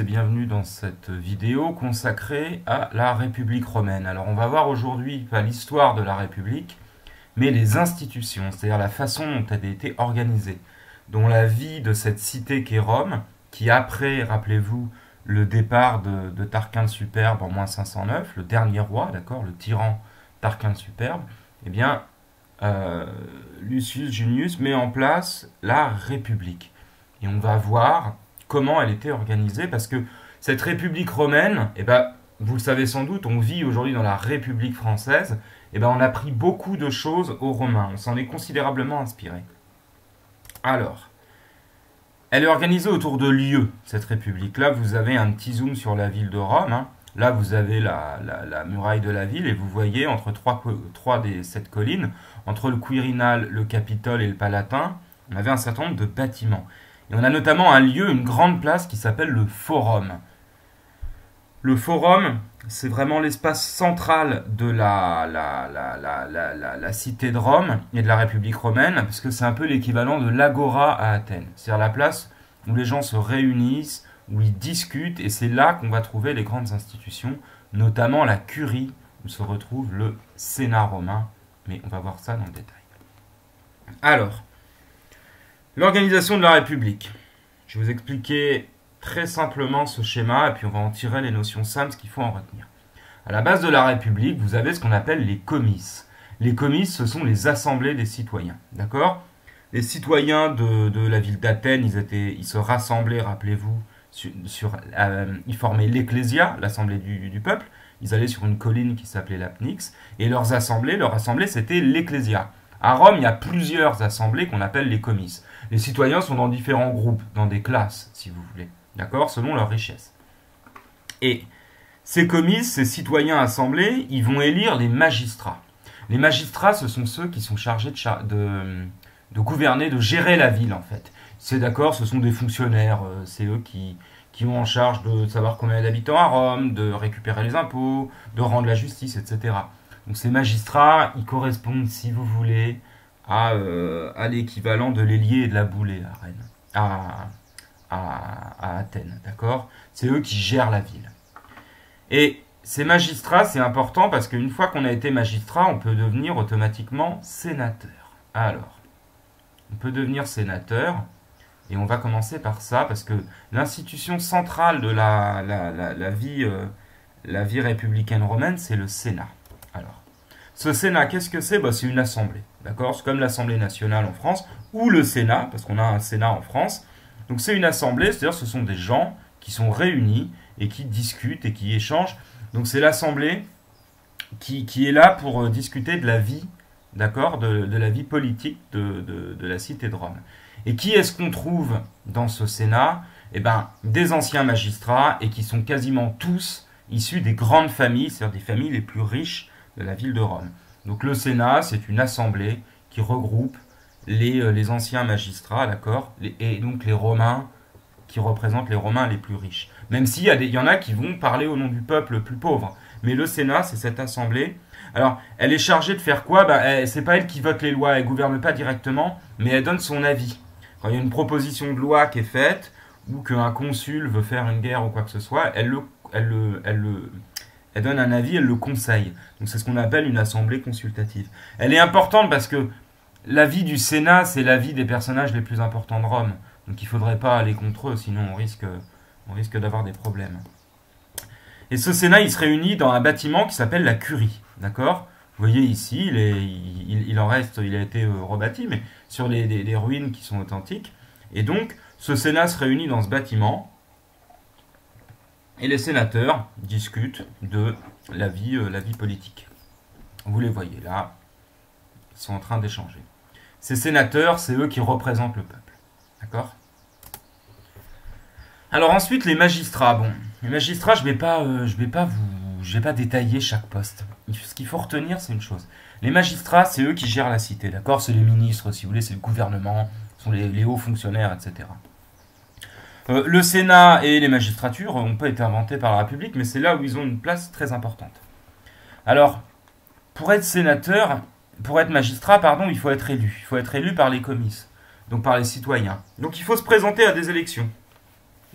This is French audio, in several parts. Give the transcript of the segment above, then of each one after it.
Et bienvenue dans cette vidéo consacrée à la République romaine. Alors on va voir aujourd'hui pas l'histoire de la République, mais les institutions, c'est-à-dire la façon dont elle a été organisée, dont la vie de cette cité qu'est Rome, qui après, rappelez-vous, le départ de Tarquin le Superbe en moins 509, le dernier roi, d'accord, le tyran Tarquin le Superbe, eh bien, Lucius Junius met en place la République. Et on va voir comment elle était organisée, parce que cette République romaine, eh ben, vous le savez sans doute, on vit aujourd'hui dans la République française, eh ben, on a pris beaucoup de choses aux Romains, on s'en est considérablement inspiré. Alors, elle est organisée autour de lieux, cette République. Là, vous avez un petit zoom sur la ville de Rome, hein. Là, vous avez la muraille de la ville, et vous voyez entre trois des sept collines, entre le Quirinal, le Capitole et le Palatin, on avait un certain nombre de bâtiments. Et on a notamment un lieu, une grande place qui s'appelle le Forum. Le Forum, c'est vraiment l'espace central de la cité de Rome et de la République romaine, parce que c'est un peu l'équivalent de l'Agora à Athènes. C'est-à-dire la place où les gens se réunissent, où ils discutent, et c'est là qu'on va trouver les grandes institutions, notamment la Curie, où se retrouve le Sénat romain, mais on va voir ça dans le détail. Alors, l'organisation de la République. Je vais vous expliquer très simplement ce schéma, et puis on va en tirer les notions simples, ce qu'il faut en retenir. À la base de la République, vous avez ce qu'on appelle les comices. Les comices, ce sont les assemblées des citoyens. D'accord ? Les citoyens de la ville d'Athènes, ils se rassemblaient, rappelez-vous, ils formaient l'Ecclésia, l'assemblée du peuple. Ils allaient sur une colline qui s'appelait l'Apnix, et leur assemblée, c'était l'Ecclésia. À Rome, il y a plusieurs assemblées qu'on appelle les comices. Les citoyens sont dans différents groupes, dans des classes, si vous voulez, d'accord, selon leur richesse. Et ces comices, ces citoyens assemblés, ils vont élire les magistrats. Les magistrats, ce sont ceux qui sont chargés de gouverner, de gérer la ville, en fait. C'est d'accord, ce sont des fonctionnaires, c'est eux qui ont en charge de savoir combien il y a d'habitants à Rome, de récupérer les impôts, de rendre la justice, etc. Donc ces magistrats, ils correspondent, si vous voulez, à l'équivalent de l'ailier et de la boulée à Rennes, à Athènes, d'accord ? C'est eux qui gèrent la ville. Et ces magistrats, c'est important parce qu'une fois qu'on a été magistrat, on peut devenir automatiquement sénateur. Alors, on peut devenir sénateur, et on va commencer par ça, parce que l'institution centrale de la vie républicaine romaine, c'est le Sénat. Alors, ce Sénat, qu'est-ce que c'est ? C'est une assemblée, d'accord ? C'est comme l'Assemblée nationale en France, ou le Sénat, parce qu'on a un Sénat en France. Donc c'est une assemblée, c'est-à-dire ce sont des gens qui sont réunis et qui discutent et qui échangent. Donc c'est l'assemblée qui est là pour discuter de la vie, d'accord ? De la vie politique de la cité de Rome. Et qui est-ce qu'on trouve dans ce Sénat ? Eh bien, des anciens magistrats, et qui sont quasiment tous issus des grandes familles, c'est-à-dire des familles les plus riches de la ville de Rome. Donc le Sénat, c'est une assemblée qui regroupe les anciens magistrats, d'accord, et donc les Romains, qui représentent les Romains les plus riches. Même s'il y en a qui vont parler au nom du peuple le plus pauvre. Mais le Sénat, c'est cette assemblée. Alors, elle est chargée de faire quoi ? C'est pas elle qui vote les lois, elle gouverne pas directement, mais elle donne son avis. Quand il y a une proposition de loi qui est faite, ou qu'un consul veut faire une guerre ou quoi que ce soit, elle donne un avis, elle le conseille. Donc c'est ce qu'on appelle une assemblée consultative. Elle est importante parce que l'avis du Sénat, c'est l'avis des personnages les plus importants de Rome. Donc il ne faudrait pas aller contre eux, sinon on risque d'avoir des problèmes. Et ce Sénat, il se réunit dans un bâtiment qui s'appelle la Curie. D'accord ? Vous voyez ici, il en reste, il a été rebâti, mais sur des ruines qui sont authentiques. Et donc, ce Sénat se réunit dans ce bâtiment, et les sénateurs discutent de la vie politique. Vous les voyez là, ils sont en train d'échanger. Ces sénateurs, c'est eux qui représentent le peuple. D'accord ? Alors ensuite, les magistrats. Bon, les magistrats, je vais pas détailler chaque poste. Ce qu'il faut retenir, c'est une chose. Les magistrats, c'est eux qui gèrent la cité, d'accord ? C'est les ministres, si vous voulez, c'est le gouvernement, ce sont les hauts fonctionnaires, etc. Le Sénat et les magistratures n'ont pas été inventés par la République, mais c'est là où ils ont une place très importante. Alors, pour être magistrat, il faut être élu. Il faut être élu par les comices, donc par les citoyens. Donc il faut se présenter à des élections.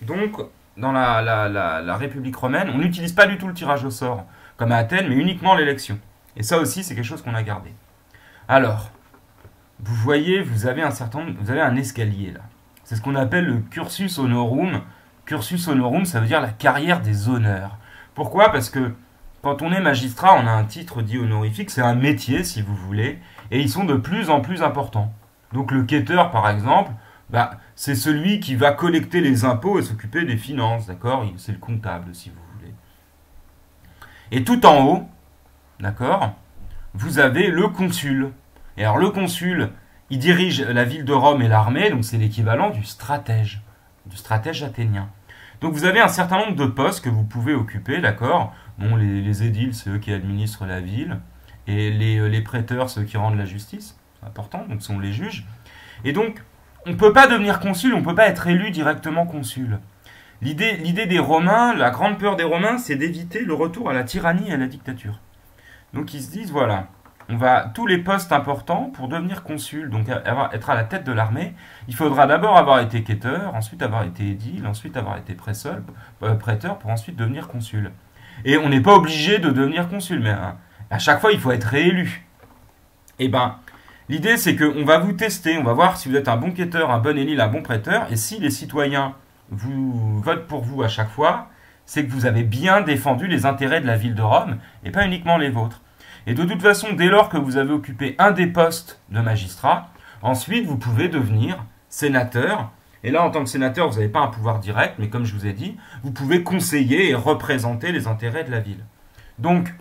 Donc, dans la République romaine, on n'utilise pas du tout le tirage au sort, comme à Athènes, mais uniquement l'élection. Et ça aussi, c'est quelque chose qu'on a gardé. Alors, vous voyez, vous avez un escalier là. C'est ce qu'on appelle le cursus honorum. Cursus honorum, ça veut dire la carrière des honneurs. Pourquoi? Parce que quand on est magistrat, on a un titre dit honorifique, c'est un métier si vous voulez, et ils sont de plus en plus importants. Donc le quêteur, par exemple, c'est celui qui va collecter les impôts et s'occuper des finances, d'accord? C'est le comptable, si vous voulez. Et tout en haut, d'accord, vous avez le consul. Et alors le consul, il dirige la ville de Rome et l'armée, donc c'est l'équivalent du stratège athénien. Donc vous avez un certain nombre de postes que vous pouvez occuper, d'accord? Bon, les édiles, c'est eux qui administrent la ville, et les prêteurs, ceux qui rendent la justice, c'est important, donc sont les juges. Et donc, on ne peut pas devenir consul, on ne peut pas être élu directement consul. L'idée des Romains, la grande peur des Romains, c'est d'éviter le retour à la tyrannie et à la dictature. Donc ils se disent, voilà, tous les postes importants pour devenir consul, donc être à la tête de l'armée, il faudra d'abord avoir été quêteur, ensuite avoir été édile, ensuite avoir été prêteur, pour ensuite devenir consul. Et on n'est pas obligé de devenir consul, mais à chaque fois, il faut être réélu. Et l'idée, c'est qu'on va vous tester, on va voir si vous êtes un bon quêteur, un bon édile, un bon prêteur, et si les citoyens vous votent pour vous à chaque fois, c'est que vous avez bien défendu les intérêts de la ville de Rome, et pas uniquement les vôtres. Et de toute façon, dès lors que vous avez occupé un des postes de magistrat, ensuite, vous pouvez devenir sénateur. Et là, en tant que sénateur, vous n'avez pas un pouvoir direct, mais comme je vous ai dit, vous pouvez conseiller et représenter les intérêts de la ville. Donc,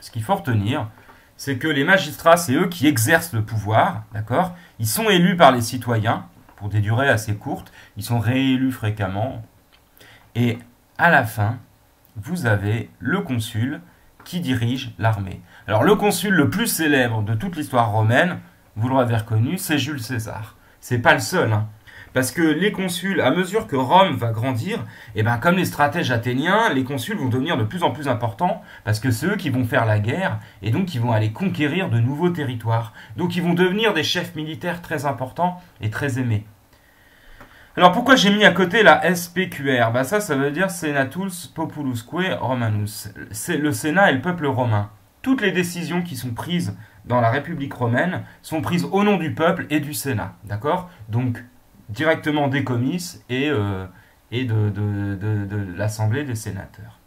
ce qu'il faut retenir, c'est que les magistrats, c'est eux qui exercent le pouvoir, d'accord? Ils sont élus par les citoyens, pour des durées assez courtes, ils sont réélus fréquemment. Et à la fin, vous avez le consul qui dirige l'armée. Alors le consul le plus célèbre de toute l'histoire romaine, vous l'aurez reconnu, c'est Jules César. C'est pas le seul, hein. Parce que les consuls, à mesure que Rome va grandir, comme les stratèges athéniens, les consuls vont devenir de plus en plus importants, parce que c'est eux qui vont faire la guerre, et donc ils vont aller conquérir de nouveaux territoires. Donc ils vont devenir des chefs militaires très importants et très aimés. Alors pourquoi j'ai mis à côté la SPQR? Ça veut dire Senatus Populusque Romanus. C'est le Sénat et le peuple romain. Toutes les décisions qui sont prises dans la République romaine sont prises au nom du peuple et du Sénat. D'accord? Donc directement des comices et de l'Assemblée des sénateurs.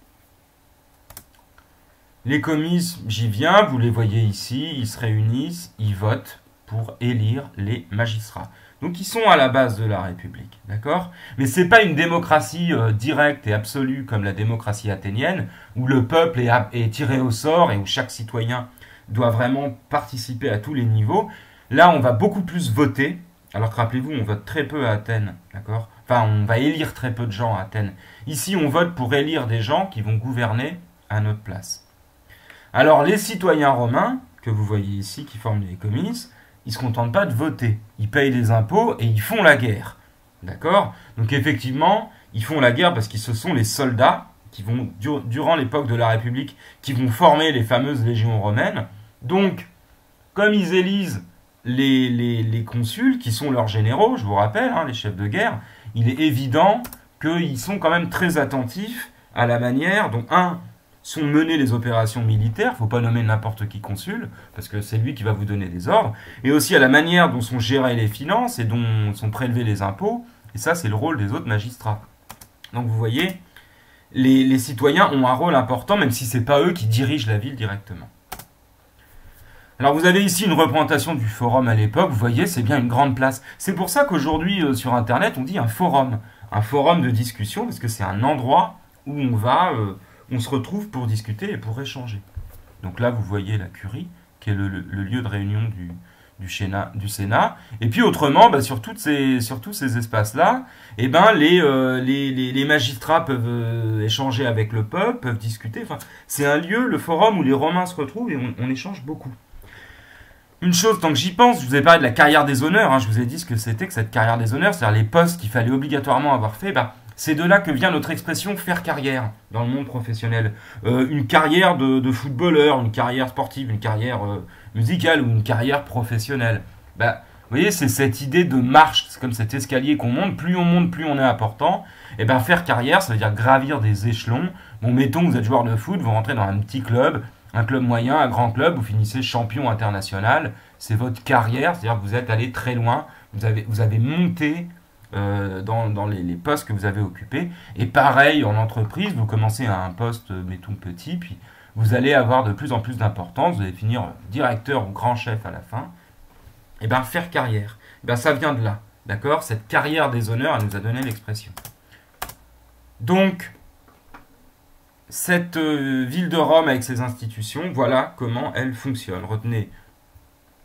Les comices, j'y viens, vous les voyez ici, ils se réunissent, ils votent pour élire les magistrats. Donc ils sont à la base de la République, d'accord? Mais c'est pas une démocratie directe et absolue comme la démocratie athénienne, où le peuple est tiré au sort et où chaque citoyen doit vraiment participer à tous les niveaux. Là, on va beaucoup plus voter, alors que rappelez-vous, on vote très peu à Athènes, d'accord? Enfin, on va élire très peu de gens à Athènes. Ici, on vote pour élire des gens qui vont gouverner à notre place. Alors, les citoyens romains, que vous voyez ici, qui forment les comices, ils ne se contentent pas de voter. Ils payent des impôts et ils font la guerre. D'accord? Donc effectivement, ils font la guerre parce que ce sont les soldats qui vont, durant l'époque de la République, qui vont former les fameuses légions romaines. Donc, comme ils élisent les consuls, qui sont leurs généraux, je vous rappelle, les chefs de guerre, il est évident qu'ils sont quand même très attentifs à la manière dont, sont menées les opérations militaires, il ne faut pas nommer n'importe qui consul, parce que c'est lui qui va vous donner des ordres, et aussi à la manière dont sont gérées les finances et dont sont prélevés les impôts, et ça c'est le rôle des autres magistrats. Donc vous voyez, les citoyens ont un rôle important, même si ce n'est pas eux qui dirigent la ville directement. Alors vous avez ici une représentation du forum à l'époque, vous voyez, c'est bien une grande place. C'est pour ça qu'aujourd'hui sur Internet on dit un forum de discussion, parce que c'est un endroit où on se retrouve pour discuter et pour échanger. Donc là, vous voyez la curie, qui est le lieu de réunion du Sénat. Et puis autrement, sur tous ces espaces-là, les magistrats peuvent échanger avec le peuple, peuvent discuter. Enfin, c'est un lieu, le forum, où les Romains se retrouvent et on échange beaucoup. Une chose, tant que j'y pense, je vous ai parlé de la carrière des honneurs. Je vous ai dit ce que c'était que cette carrière des honneurs, c'est-à-dire les postes qu'il fallait obligatoirement avoir fait. C'est de là que vient notre expression faire carrière dans le monde professionnel. Une carrière de footballeur, une carrière sportive, une carrière musicale ou une carrière professionnelle. Vous voyez, c'est cette idée de marche, c'est comme cet escalier qu'on monte, plus on est important. Et bien faire carrière, ça veut dire gravir des échelons. Bon, mettons que vous êtes joueur de foot, vous rentrez dans un petit club, un club moyen, un grand club, vous finissez champion international. C'est votre carrière, c'est-à-dire que vous êtes allé très loin, vous avez monté dans les postes que vous avez occupés. Et pareil, en entreprise, vous commencez à un poste, mettons petit, puis vous allez avoir de plus en plus d'importance, vous allez finir directeur ou grand chef à la fin. Et bien faire carrière, et ben ça vient de là, d'accord? Cette carrière des honneurs, elle nous a donné l'expression. Donc, cette ville de Rome avec ses institutions, voilà comment elle fonctionne. Retenez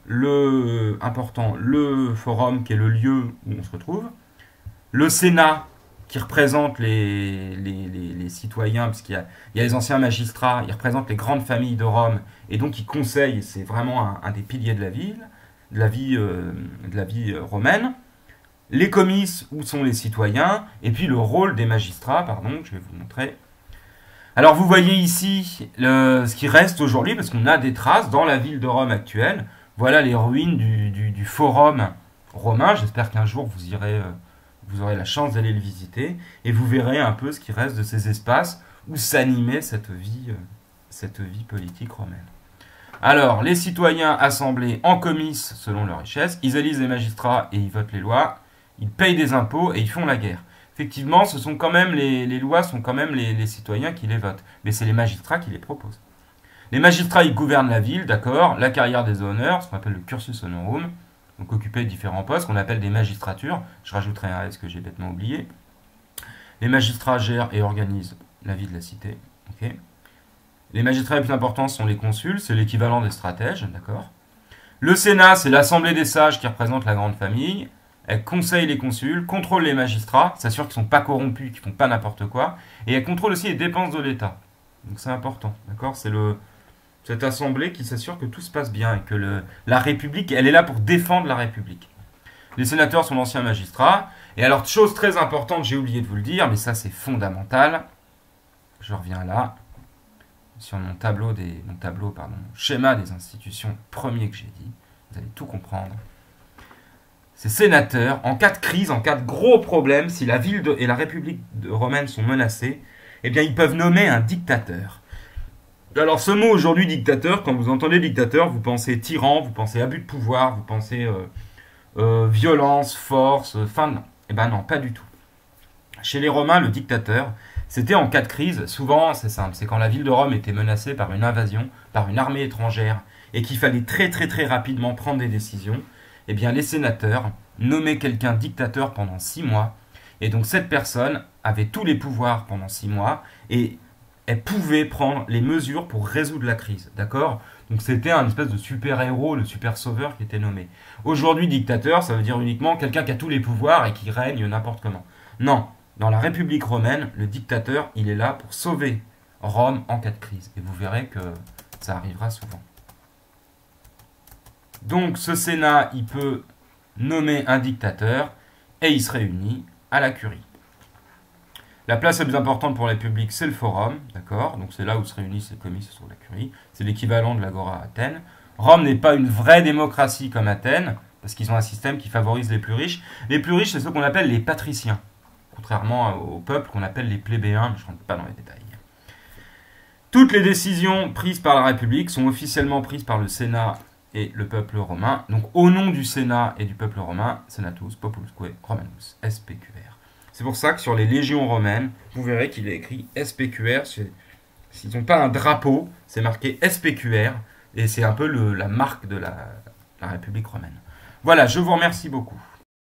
le forum qui est le lieu où on se retrouve, le Sénat qui représente les citoyens, parce qu'il y a les anciens magistrats, ils représentent les grandes familles de Rome, et donc ils conseillent, c'est vraiment un des piliers de la ville, de la vie romaine. Les comices, où sont les citoyens, et puis le rôle des magistrats, pardon, je vais vous montrer. Alors vous voyez ici ce qui reste aujourd'hui, parce qu'on a des traces dans la ville de Rome actuelle. Voilà les ruines du forum romain. J'espère qu'un jour vous aurez la chance d'aller le visiter, et vous verrez un peu ce qui reste de ces espaces où s'animait cette vie politique romaine. Alors, les citoyens assemblés en comices selon leur richesse, ils élisent les magistrats et ils votent les lois, ils payent des impôts et ils font la guerre. Effectivement, ce sont quand même les lois sont quand même les citoyens qui les votent, mais c'est les magistrats qui les proposent. Les magistrats, ils gouvernent la ville, d'accord, la carrière des honneurs, ce qu'on appelle le cursus honorum, donc occuper différents postes, qu'on appelle des magistratures. Je rajouterai un S que j'ai bêtement oublié. Les magistrats gèrent et organisent la vie de la cité, ok. Les magistrats les plus importants sont les consuls, c'est l'équivalent des stratèges, d'accord. Le Sénat, c'est l'assemblée des sages qui représente la grande famille. Elle conseille les consuls, contrôle les magistrats, s'assure qu'ils ne sont pas corrompus, qu'ils ne font pas n'importe quoi. Et elle contrôle aussi les dépenses de l'État. Donc c'est important, d'accord. C'est cette assemblée qui s'assure que tout se passe bien et que la République, elle est là pour défendre la République. Les sénateurs sont d'anciens magistrats. Et alors, chose très importante, j'ai oublié de vous le dire, mais ça c'est fondamental. Je reviens là. Sur mon schéma des institutions premier que j'ai dit, vous allez tout comprendre. Ces sénateurs, en cas de crise, en cas de gros problème, si la ville et la République romaine sont menacées, eh bien ils peuvent nommer un dictateur. Alors ce mot aujourd'hui dictateur, quand vous entendez dictateur, vous pensez tyran, vous pensez abus de pouvoir, vous pensez violence, force, eh ben non, pas du tout. Chez les Romains, le dictateur, c'était en cas de crise, souvent c'est simple, c'est quand la ville de Rome était menacée par une invasion, par une armée étrangère, et qu'il fallait très très très rapidement prendre des décisions, eh bien les sénateurs nommaient quelqu'un dictateur pendant 6 mois, et donc cette personne avait tous les pouvoirs pendant 6 mois, et elle pouvait prendre les mesures pour résoudre la crise, d'accord? Donc c'était un espèce de super-héros, le super-sauveur qui était nommé. Aujourd'hui, dictateur, ça veut dire uniquement quelqu'un qui a tous les pouvoirs et qui règne n'importe comment. Non. Dans la République romaine, le dictateur, il est là pour sauver Rome en cas de crise. Et vous verrez que ça arrivera souvent. Donc ce Sénat, il peut nommer un dictateur et il se réunit à la curie. La place la plus importante pour la République, c'est le forum, d'accord? Donc c'est là où se réunissent les comices sur la curie. C'est l'équivalent de l'agora à Athènes. Rome n'est pas une vraie démocratie comme Athènes, parce qu'ils ont un système qui favorise les plus riches. Les plus riches, c'est ceux qu'on appelle les patriciens. Contrairement au peuple qu'on appelle les plébéiens, mais je ne rentre pas dans les détails. Toutes les décisions prises par la République sont officiellement prises par le Sénat et le peuple romain. Donc au nom du Sénat et du peuple romain, Senatus Populusque Romanus, SPQR. C'est pour ça que sur les légions romaines, vous verrez qu'il est écrit SPQR. S'ils n'ont pas un drapeau, c'est marqué SPQR, et c'est un peu la marque de la République romaine. Voilà, je vous remercie beaucoup.